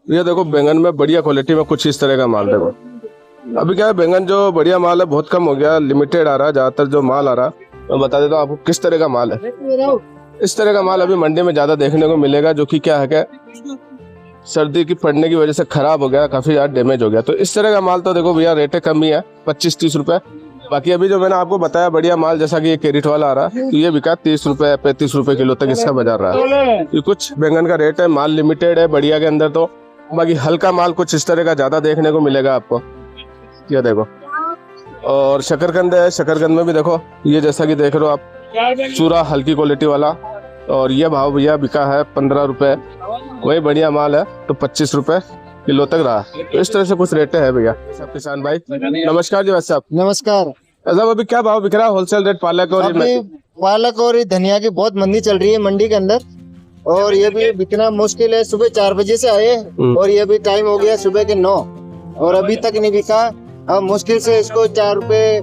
ये देखो बैंगन में बढ़िया क्वालिटी में कुछ इस तरह का माल। देखो अभी क्या है, बैंगन जो बढ़िया माल है बहुत कम हो गया, लिमिटेड आ रहा है। ज्यादातर जो माल आ रहा है मैं बता देता हूँ आपको किस तरह का माल है। इस तरह का माल अभी मंडी में ज्यादा देखने को मिलेगा, जो कि क्या है क्या सर्दी की पड़ने की वजह से खराब हो गया, काफी ज्यादा डैमेज हो गया। तो इस तरह का माल तो देखो भैया रेटें कम ही है, 25-30 रुपए। बाकी अभी जो मैंने आपको बताया बढ़िया माल, जैसा कि ये कैरेट वाला आ रहा है, तो ये बिका 30 रुपए 35 रुपए किलो तक इसका बाजार रहा है। ये कुछ बैंगन का रेट है, माल लिमिटेड है बढ़िया के अंदर। तो बाकी हल्का माल कुछ इस तरह का ज्यादा देखने को मिलेगा आपको। ये देखो, और शकरकंद है, शकरकंद में भी देखो ये जैसा कि देख रहे हो आप, चूरा हल्की क्वालिटी वाला। और ये भाव भैया बिका है 15 रुपए। वही बढ़िया माल है तो 25 रुपए किलो तक रहा। तो इस तरह से कुछ रेटें है भैया। सब किसान भाई नमस्कार जी। वैसे साहब नमस्कार साहब, अभी क्या भाव बिक रहा है होलसेल रेट पालक और अभी पालक और धनिया की बहुत मंदी चल रही है मंडी के अंदर, और ये भी बिकना मुश्किल है। सुबह 4 बजे से आए और ये भी टाइम हो गया सुबह के 9 और अभी तक नहीं बिका। अब मुश्किल से इसको 4 रुपए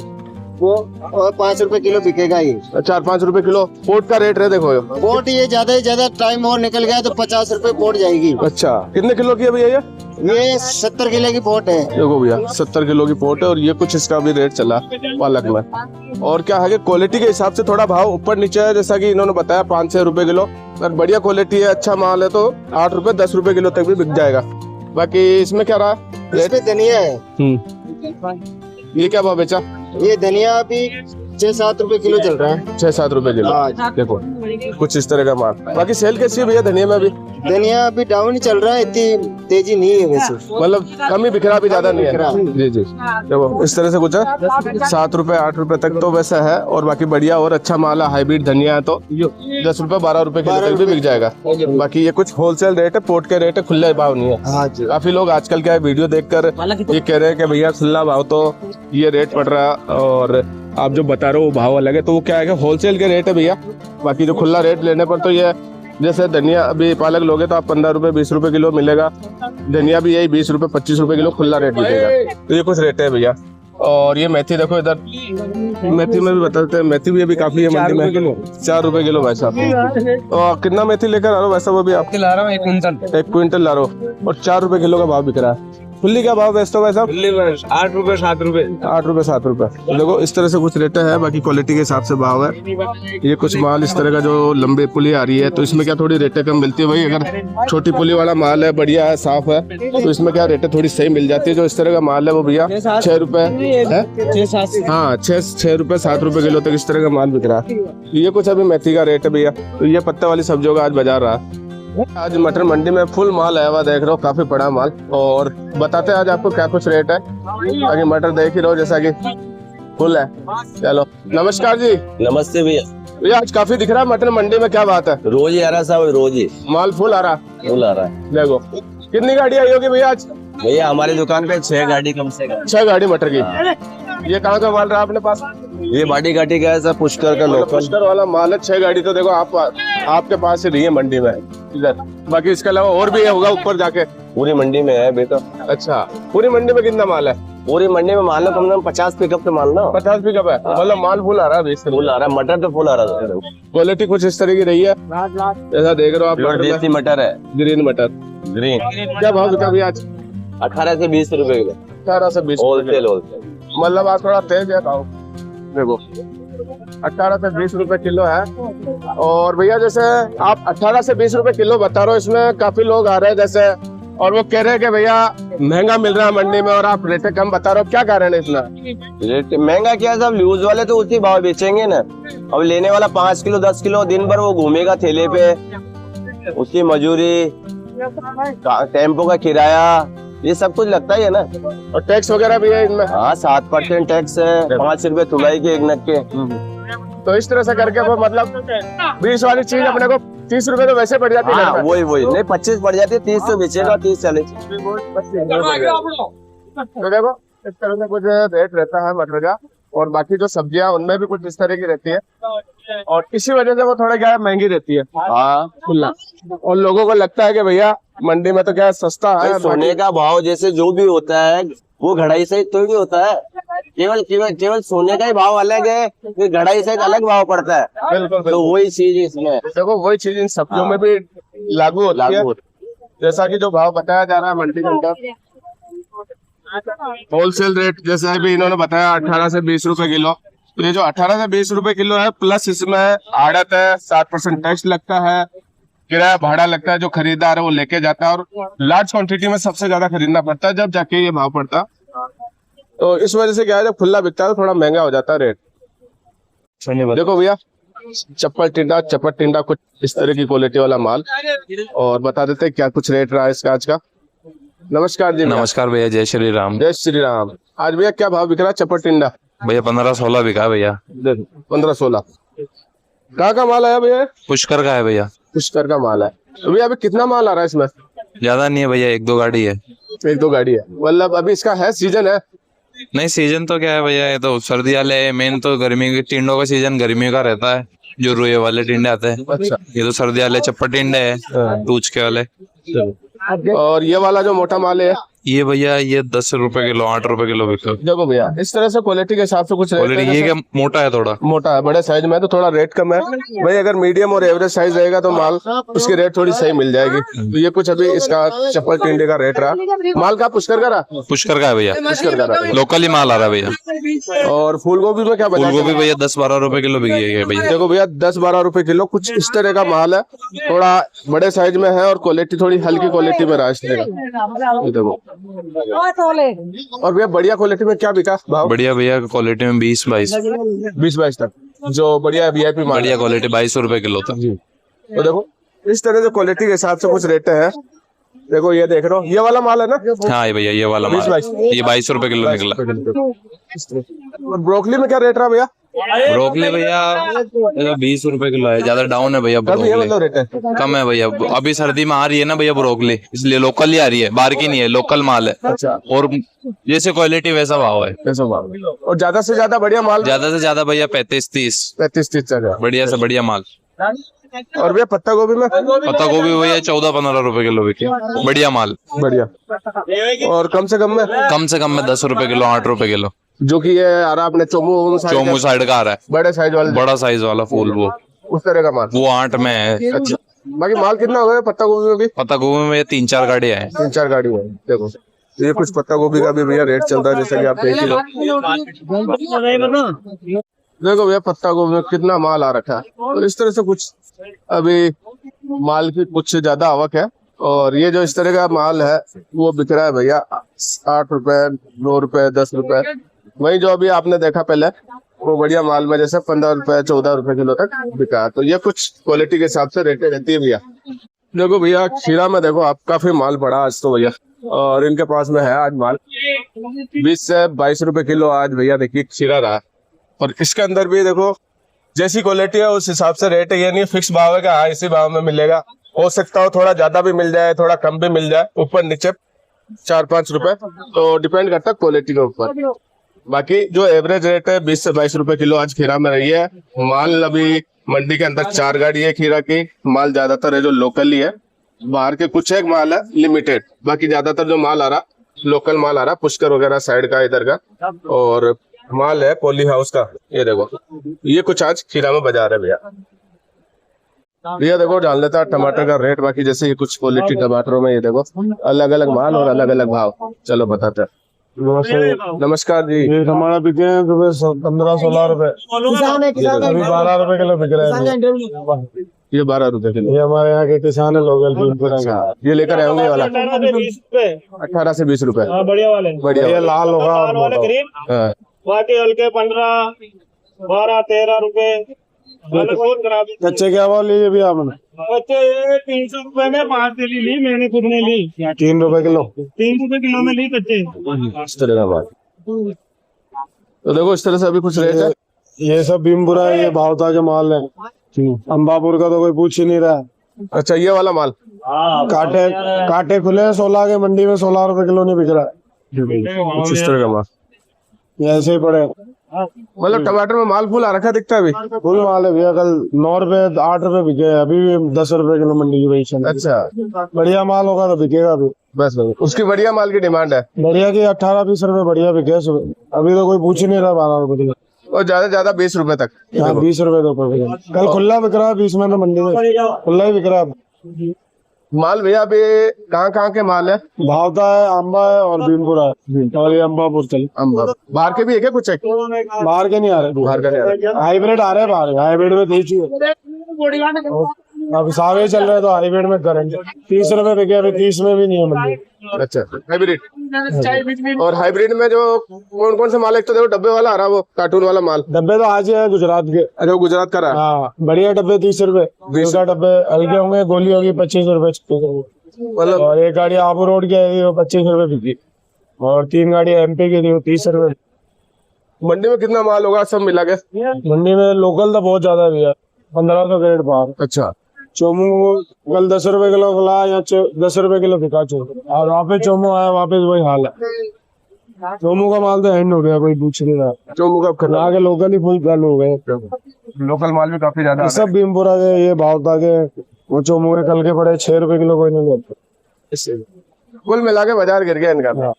वो और 5 रुपए किलो बिकेगा ये। 4-5 रुपए किलो पोट का रेट है। देखो पोट ये ज्यादा से ज्यादा टाइम और निकल गया तो 50 रुपए पोट जाएगी। अच्छा, कितने किलो की है भैया ये 70 किलो की पोट है। देखो भैया 70 किलो की पोट है, और ये कुछ इसका भी रेट चला पालक में। और क्या है कि क्वालिटी के हिसाब से थोड़ा भाव ऊपर नीचे है, जैसा कि इन्होंने बताया 5-6 रुपए किलो। अगर बढ़िया क्वालिटी है, अच्छा माल है तो 8 रुपए 10 रुपए किलो तक भी बिक जाएगा। बाकी इसमें क्या रहा रेट? धनिया है, ये क्या भाव बेचा? ये धनिया अभी 6-7 रुपए किलो चल रहा है। 6-7 रुपए किलो। देखो कुछ इस तरह का माल। बाकी सेल कैसी है भैया धनिया में? अभी धनिया अभी डाउन ही चल रहा है, इतनी तेजी नहीं है वैसे, मतलब कम ही बिक रहा, भी ज्यादा नहीं है। जी जी, देखो इस तरह से कुछ है 7 रुपए 8 रुपए तक तो वैसा है। और बाकी बढ़िया और अच्छा माल है, हाइब्रिड धनिया है तो 10 रुपए 12 रुपए किलो तक भी बिक जाएगा। बाकी ये कुछ होलसेल रेट है, पोर्ट के रेट है, खुले भाव नहीं है। काफी लोग आजकल क्या वीडियो देखकर ये कह रहे हैं कि भैया खुला भाव तो ये रेट पड़ रहा है और आप जो बता रहे हो वो भाव अलग है। तो वो क्या है कि होलसेल के रेट है भैया। बाकी जो खुला रेट लेने पर तो ये जैसे धनिया अभी पालक लोगे तो आप 15 रुपए 20 रुपए किलो मिलेगा। धनिया भी यही 20 रुपए 25 रुपए किलो खुला रेट मिलेगा। तो ये कुछ रेट है भैया। और ये मेथी देखो इधर, मेथी में भी बताते हैं, मेथी भी अभी काफी है मंडी में। 4 रुपए किलो भाई साहब। और कितना मेथी लेकर आ रहे हो वैसा? वो भी आप ला रहा हूँ 1 क्विंटल ला रहे हो, और 4 रुपए किलो का भाव बिक रहा है। फुल्ली का भाव बेचते हो भाई साहब? 8 रुपए 7 रुपए। 8 रुपए 7 रुपए। तो देखो इस तरह से कुछ रेट है। बाकी क्वालिटी के हिसाब से भाव है। ये कुछ माल इस तरह का जो लंबे पुली आ रही है तो इसमें क्या थोड़ी रेटें कम मिलती है भाई। अगर छोटी पुली वाला माल है, बढ़िया है, साफ है, तो इसमें क्या रेटें थोड़ी सही मिल जाती है। जो इस तरह का माल है वो भैया 6 रुपए है, हाँ 6 रुपए 7 रुपए किलो तक इस तरह का माल बिक रहा है। ये कुछ अभी मेथी का रेट है भैया। तो ये पत्ते वाली सब्जियों का आज बाजार रहा। आज मटर मंडी में फुल माल आया हुआ देख रहे हो, काफी बड़ा माल। और बताते हैं आज आपको क्या कुछ रेट है। बाकी मटर देख ही रहो जैसा कि फुल है। चलो नमस्कार जी। नमस्ते भैया। भैया आज काफी दिख रहा है मटर मंडी में, क्या बात है? रोज ही आ रहा साहब, रोज ही माल फुल आ रहा? फुल आ रहा है। देखो कितनी गाड़ी आई होगी भैया आज? भैया हमारी दुकान पे 6 गाड़ी कम से कम। 6 गाड़ी मटर की। ये कहाँ का माल रहा अपने पास? ये बाटी घाटी का है सर, पुष्कर का लोकल। पुष्कर वाला माल है। 6 गाड़ी तो देखो आपके पास ही रही है मंडी में इधर। बाकी इसके अलावा और भी होगा ऊपर जाके? पूरी मंडी में है बेटा। अच्छा, पूरी मंडी में कितना माल है? पूरी मंडी में मान लो कम से कम 50 पिकअप पे मान लो। 50 पिकअप है, मतलब माल फुल आ रहा है। फुल आ रहा है, मटर तो फुल आ रहा है। क्वालिटी कुछ इस तरह की रही है, ऐसा देख रहे हो आप। देसी मटर है, ग्रीन मटर। ग्रीन क्या भाव बिका भैया आज? 18 से 20 रुपए किलो। 18 से 20 होलसेल। मतलब आज थोड़ा तेज है भाव। देखो 18 से 20 रुपए किलो है। और भैया जैसे आप 18 से 20 रुपए किलो बता रहे हो, इसमें काफी लोग आ रहे हैं जैसे, और वो कह रहे हैं कि भैया महंगा मिल रहा है मंडी में और आप रेट कम बता रहे हो, क्या कारण है इतना? रेट महंगा क्या है साहब, लूज वाले तो उसी भाव बेचेंगे ना। अब लेने वाला 5 किलो 10 किलो दिन भर वो घूमेगा ठेले पे, उसकी मजूरी, टेम्पो का किराया, ये सब कुछ लगता ही है ना। और टैक्स वगैरह भी है इनमें? हाँ 7% टैक्स है, 5 रुपए तुलाई के एक नग के। तो इस तरह से करके वो मतलब 20 वाली चीज अपने को 30 रुपए तो वैसे पड़ जाती है। हाँ, वही नहीं 25 पड़ जाती है, 30 तो बेचेगा, 30-40। तो देखो इस तरह से कुछ रेट रहता है मटर का। और बाकी जो सब्जियां उनमें भी कुछ इस तरह की रहती है, और इसी वजह से वो थोड़ा क्या महंगी रहती है। हाँ खुला। और लोगों को लगता है कि भैया मंडी में तो क्या सस्ता है। सोने का भाव जैसे जो भी होता है वो घड़ाई सहित तो भी होता है। केवल सोने का ही भाव अलग है, घड़ाई सहित अलग भाव पड़ता है। बिल्कुल तो वही चीज इसमें देखो, वही चीज इन सब्जियों में भी लागू होती है। जैसा कि जो भाव बताया जा रहा है मंडी के अंदर, होलसेल रेट जैसे अभी इन्होंने बताया 18 से 20 रुपए किलो। तो ये जो 18 से 20 रुपए किलो है, प्लस इसमें आड़त है, 7% टैक्स लगता है, किराया भाड़ा लगता है, जो खरीदार है वो लेके जाता है, और लार्ज क्वांटिटी में सबसे ज्यादा खरीदना पड़ता है, जब जाके ये भाव पड़ता है। तो इस वजह से क्या है, जब खुला बिकता है तो थोड़ा महंगा हो जाता है रेट। देखो भैया, चप्पल टिंडा, चपट टिंडा, कुछ इस तरह की क्वालिटी वाला माल, और बता देते हैं क्या कुछ रेट रहा है इसका आज का। नमस्कार जी। नमस्कार भैया, जय श्री राम। जय श्री राम। आज भैया क्या भाव बिक रहा है चपट टिंडा? भैया 15-16 बिका भैया। 15-16 कहाँ का माल आया भैया? पुष्कर का है भैया। पुष्कर का माल है। तो भैया अभी कितना माल आ रहा है इसमें? ज्यादा नहीं है भैया, 1-2 गाड़ी है। 1-2 गाड़ी है, मतलब अभी इसका है सीजन है? नहीं, सीजन तो क्या है भैया, ये तो सर्दी वाले है। मेन तो गर्मी के टिंडों का सीजन गर्मी का रहता है, जो रुए वाले टिंडे आते हैं। अच्छा। ये तो सर्दी वाले चप्पट टिंडे है, टूच के वाले। और ये वाला जो मोटा माल है, ये भैया ये 10 रुपए किलो, 8 रुपए किलो बिका। देखो भैया, इस तरह से क्वालिटी के हिसाब से कुछ रेट क्वालिटी ये क्या मोटा है, थोड़ा मोटा है, बड़े साइज में है तो थोड़ा रेट कम है भाई। अगर मीडियम और एवरेज साइज रहेगा तो माल उसकी रेट थोड़ी सही मिल जाएगी। तो ये कुछ अभी इसका चप्पल टिंडे का रेट रहा। माल का पुष्कर का रहा? पुष्कर का है भैया, पुष्कर का रहा। लोकल ही माल आ रहा है भैया। और फूल गोभी में क्या बचा? फूल गोभी भैया 10-12 रुपए किलो बिकी है भैया। देखो भैया, 10-12 रुपए किलो, कुछ इस तरह का माल है, थोड़ा बड़े साइज में है और क्वालिटी थोड़ी हल्की क्वालिटी में रहा इस तरह का। ये देखो। और भैया बढ़िया क्वालिटी में क्या बिका भाव? बढ़िया भैया क्वालिटी में 20-22 तक, जो बढ़िया वीआईपी माल, बढ़िया क्वालिटी 22 रुपए किलो तक। तो देखो इस तरह से क्वालिटी के हिसाब से कुछ रेट है। देखो ये देख रहे हो, ये वाला माल है ना? हाँ ये भैया, ये वाला माल 20-22 ये 22 रुपए किलो निकला। और ब्रोकली में क्या रेट रहा भैया? ब्रोकली भैया 20 रुपए किलो है, ज्यादा डाउन है भैया कम ये ब्रोकली। मतलब रेट है? कम है भैया, अभी सर्दी में आ रही है ना भैया ब्रोकली, इसलिए लोकल ही आ रही है, बाहर की नहीं है, लोकल माल है। अच्छा। और जैसे क्वालिटी वैसा भाव है। ऐसा माल, और ज्यादा से ज्यादा बढ़िया माल? ज्यादा से ज्यादा भैया 35-30। 35-30 चल रहा है। बढ़िया से बढ़िया माल। और भैया पत्ता गोभी में? पत्ता गोभी भैया 14-15 रुपए किलो बिके, बढ़िया माल। बढ़िया। और कम से कम में 10 रुपए किलो, 8 रुपए किलो। जो कि ये आ रहा अपने चोमू साइड का आ रहा है, बड़े साइज वाला, बड़ा साइज वाला फूल, वो उस तरह का माल, वो 8 में है। अच्छा। बाकी माल कितना हो गया पत्ता गोभी में भी? पत्ता गोभी में 3-4 गाड़ियां हैं। 3-4 गाड़ी है। देखो ये कुछ पत्ता गोभी का भी भैया रेट चल रहा है, जैसा कि आप देख ही लो। देखो भैया पत्ता गोभी में कितना माल आ रखा है। तो इस तरह से कुछ अभी माल की कुछ ज्यादा आवक है, और ये जो इस तरह का माल है वो बिक रहा है भैया 8 रुपए, 9 रुपए, 10 रुपए। वही जो अभी आपने देखा पहले, वो बढ़िया माल में जैसे 15 रुपए, 14 रुपए किलो तक बिका। तो ये कुछ क्वालिटी के हिसाब से रेटें रहती है भैया। देखो भैया खीरा में देखो आप, काफी माल पड़ा आज तो भैया, और इनके पास में है आज माल 20 से 22 रुपए किलो आज भैया देखिए खीरा रहा। और इसके अंदर भी देखो जैसी क्वालिटी है उस हिसाब से रेट है, ये नहीं फिक्स भाव है कि हाँ इसी भाव में मिलेगा। हो सकता हो थोड़ा ज्यादा भी मिल जाए, थोड़ा कम भी मिल जाए, ऊपर नीचे 4-5 रुपए, तो डिपेंड करता है क्वालिटी के ऊपर। बाकी जो एवरेज रेट है 20 से 22 रुपए किलो आज खीरा में रही है। माल अभी मंडी के अंदर 4 गाड़ी है खीरा की, माल ज्यादातर है जो लोकल ही है, बाहर के कुछ एक माल है लिमिटेड, बाकी ज्यादातर जो माल आ रहा लोकल माल आ रहा, पुष्कर वगैरह साइड का इधर का, और माल है पॉली हाउस का। ये देखो ये कुछ आज खीरा में बाजार है भैया। भैया देखो जान लेता है टमाटर का रेट। बाकी जैसे ये कुछ क्वालिटी टमाटरों में ये देखो अलग अलग माल और अलग अलग भाव, चलो बताते हैं। नमस्कार जी। ये टमाटर बिके हैं तो 15-16 रुपए, अभी 12 रुपए किलो बिक रहे हैं। ये 12 रुपए किलो। ये हमारे यहाँ के किसान है लोकल। ये लेकर आए होंगे वाला 18 से 20 रुपए। बढ़िया वाले, बढ़िया ये लाल होगा और मोटा होगा। गरीब हाँ। बाकी हल्के 15, 12, 13 रुपए। बहुत खराब है। कच्चे क्या भाव लिए भी आपने? बच्चे ये 300 रुपए में 5 थैली ली, मैंने खुद ने ली 3 रुपए किलो। 3 रुपए किलो में ली कच्चे। इस तरह का माल। तो देखो इस तरह से अभी कुछ रेट है। ये सब भीमपुरा है, ये भावता के माल है। अम्बापुर का तो कोई पूछ ही नहीं रहा है। अच्छा ये वाला माल काटे खुले हैं 16 के, मंडी में 16 रुपए किलो नहीं बिक रहा है। कुछ इस तरह का माल, ये ऐसे ही पड़े। मतलब टमाटर में माल फूल आ रखा दिखता है अभी। फुल माल है भैया, कल 9 रुपए 8 रुपए बिके, अभी भी 10 रुपए किलो मंडी की वही चल। अच्छा बढ़िया माल होगा तो बिकेगा अभी। बस उसकी बढ़िया माल की डिमांड है। बढ़िया की 18-20 रुपए बढ़िया बिके सुबह, अभी तो कोई पूछ ही नहीं रहा 12 रुपए किलो। और ज्यादा से ज्यादा 20 रुपए तक। 20 रुपए तो ऊपर बिके। कल खुला बिक रहा है 20 में, तो मंडी में खुला ही बिक रहा है। माल भैया अभी कहाँ के माल है? भावता है, अम्बा है और भीमपुरा है और ये अम्बापुर चल। अम्बा बाहर के भी है क्या कुछ? बाहर के नहीं आ रहे, बाहर का नहीं आ रहा। हाइब्रिड आ रहे हैं बाहर, हाइब्रिड में देसी है। अब सावे चल रहे हैं तो हाइब्रिड में करेंगे। 30 रुपए बिके, अभी 30 में भी नहीं है मंडी। अच्छा हाइब्रिड। और हाइब्रिड में जो कौन कौन से माल? एक तो देखो डब्बे वाला आ रहा है, वो कार्टून वाला माल। डब्बे तो आज ही है गुजरात के। अच्छा वो गुजरात का रहा है। हाँ बढ़िया डब्बे 30 रुपए, 20 डब्बे हल्के होंगे, गोली होगी 25 रुपए। मतलब और एक गाड़ी आबू रोड की है, वो 25 रुपए बिकी। और 3 गाड़ी MP की थी, वो 30 रुपए। मंडी में कितना माल होगा सब मिला के? मंडी में लोकल तो बहुत ज्यादा है भैया, 1500 ग्रेड बाहर। अच्छा चोमू कल 10 रुपए किलो खिला या 10 रुपए किलो बिका चोमू, और वहाँ पे चोमू आया, वापस वही हाल है। चोमू का माल तो एंड हो गया, कोई पूछ नहीं रहा। चोमू का खरीदा यहाँ के लोकल ही फुल गल हो गए। लोकल माल भी काफी ज्यादा ये सब भीमपुरा के, ये भावता के, वो चोमू के कल के पड़े 6 रुपए किलो, कोई नहीं लेते। कुल मिला के बाजार गिर गया इनका। हाँ।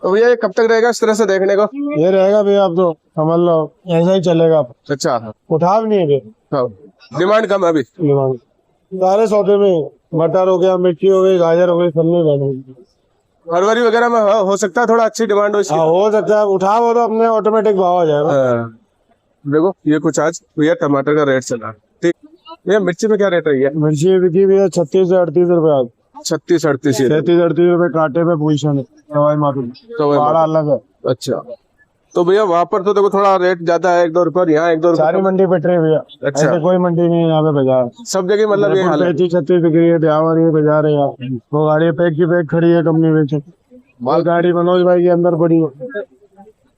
तो भैया ये कब तक रहेगा इस तरह से देखने को? ये रहेगा भैया, अब तो समझ लो ऐसा ही चलेगा। अच्छा उठा भी नहीं है, डिमांड कम है अभी। सारे सौदे में मटर हो गया, मिर्ची हो गई, गाजर हो गई, सब में बैठे। फरवरी वगैरह में हो सकता है थोड़ा अच्छी डिमांड हो इसकी। हाँ हो सकता है, उठा वो तो अपने ऑटोमेटिक भाव आ जाएगा। देखो ये कुछ आज भैया टमाटर का रेट चला। ठीक भैया मिर्ची में क्या रेट रही है? मिर्ची बिकी भैया 36 से 38 रुपए आज। 36-38 37-38 रुपए कांटे पे पोजीशन है, सवाई माधुरी भाड़ा अलग है। अच्छा तो भैया वहाँ पर तो देखो थोड़ा रेट ज्यादा है, 1-2 रुपए, यहाँ 1-2 रुपए। सारी मंडी पिट रही है भैया। अच्छा। ऐसे कोई मंडी नहीं है यहाँ पे बाजार, सब जगह मतलब ये हाल है। 35-36 बिक रही है, ब्यावर ये बाजार है यहाँ। वो गाड़ी पैक की पैक खड़ी है कंपनी में, माल गाड़ी मनोज भाई के अंदर पड़ी है,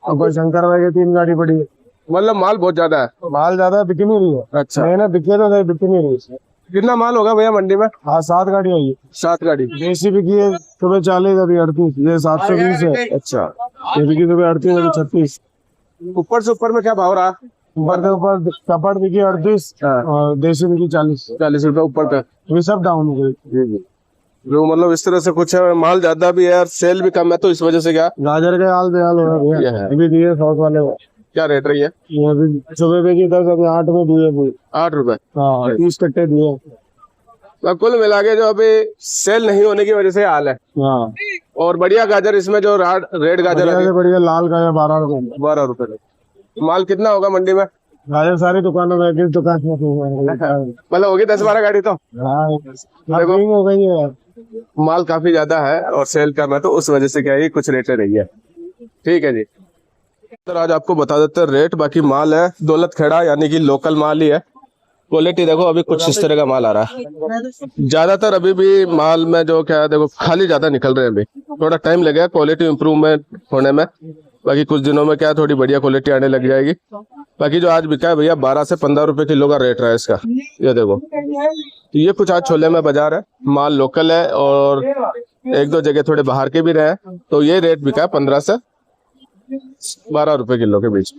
और कोई शंकर भाई की 3 गाड़ी पड़ी है। मतलब माल बहुत ज्यादा है। माल ज्यादा बिक नहीं रही है। अच्छा नहीं ना बिके तो नहीं, बिक नहीं रही है। कितना माल होगा भैया मंडी में? हाँ 7 गाड़ी आई है। 7 गाड़ी। देसी बिकी है सुबह 40, अभी 38, ये 720 है। अच्छा ये बिकी सुबह 38, अभी 36। ऊपर से ऊपर में क्या भाव रहा? ऊपर के ऊपर कपड़ बिकी 38 और देसी बिकी 40 रुपए ऊपर का। ये सब डाउन हो गई। जो मतलब इस तरह से कुछ है, माल ज्यादा भी है और सेल भी कम है, तो इस वजह से क्या गाजर के हाल बेहाल हो रहा ये है। है। अभी दिए 100 वाले को, क्या रेट रही है? ये अभी सुबह बिकी 10, अभी 8 में दिए। 8 रुपए। हाँ 30 कट्टे दिए। तो कुल मिला के जो अभी सेल नहीं होने की वजह से हाल है। हाँ और बढ़िया गाजर इसमें जो रेड गाजर बढ़िया से बढ़िया लाल गाजर 12 रुपए। 12 रुपए। माल कितना होगा मंडी में? गाजर सारी दुकानों में, किस दुकान में मतलब होगी 10-12 गाड़ी तो। देखो हो गई है। माल काफी ज्यादा है और सेल कम है, तो उस वजह से क्या है कुछ रेटें रही है। ठीक है जी, तो आज आपको बता देते हैं रेट। बाकी माल है दौलत खेड़ा, यानी कि लोकल माल ही है। क्वालिटी देखो अभी कुछ इस तरह का माल आ रहा है। ज्यादातर अभी भी माल में जो क्या है देखो खाली ज्यादा निकल रहे हैं। अभी थोड़ा टाइम लगेगा क्वालिटी इम्प्रूवमेंट होने में। बाकी कुछ दिनों में क्या है थोड़ी बढ़िया क्वालिटी आने लग जाएगी। बाकी जो आज बिका है भैया 12 से 15 रुपए किलो का रेट रहा है इसका। ये देखो, तो ये कुछ आज छोले में बाजार है, माल लोकल है और 1-2 जगह थोड़े बाहर के भी रहे, तो ये रेट बिका है 15 से 12 रुपए किलो के बीच।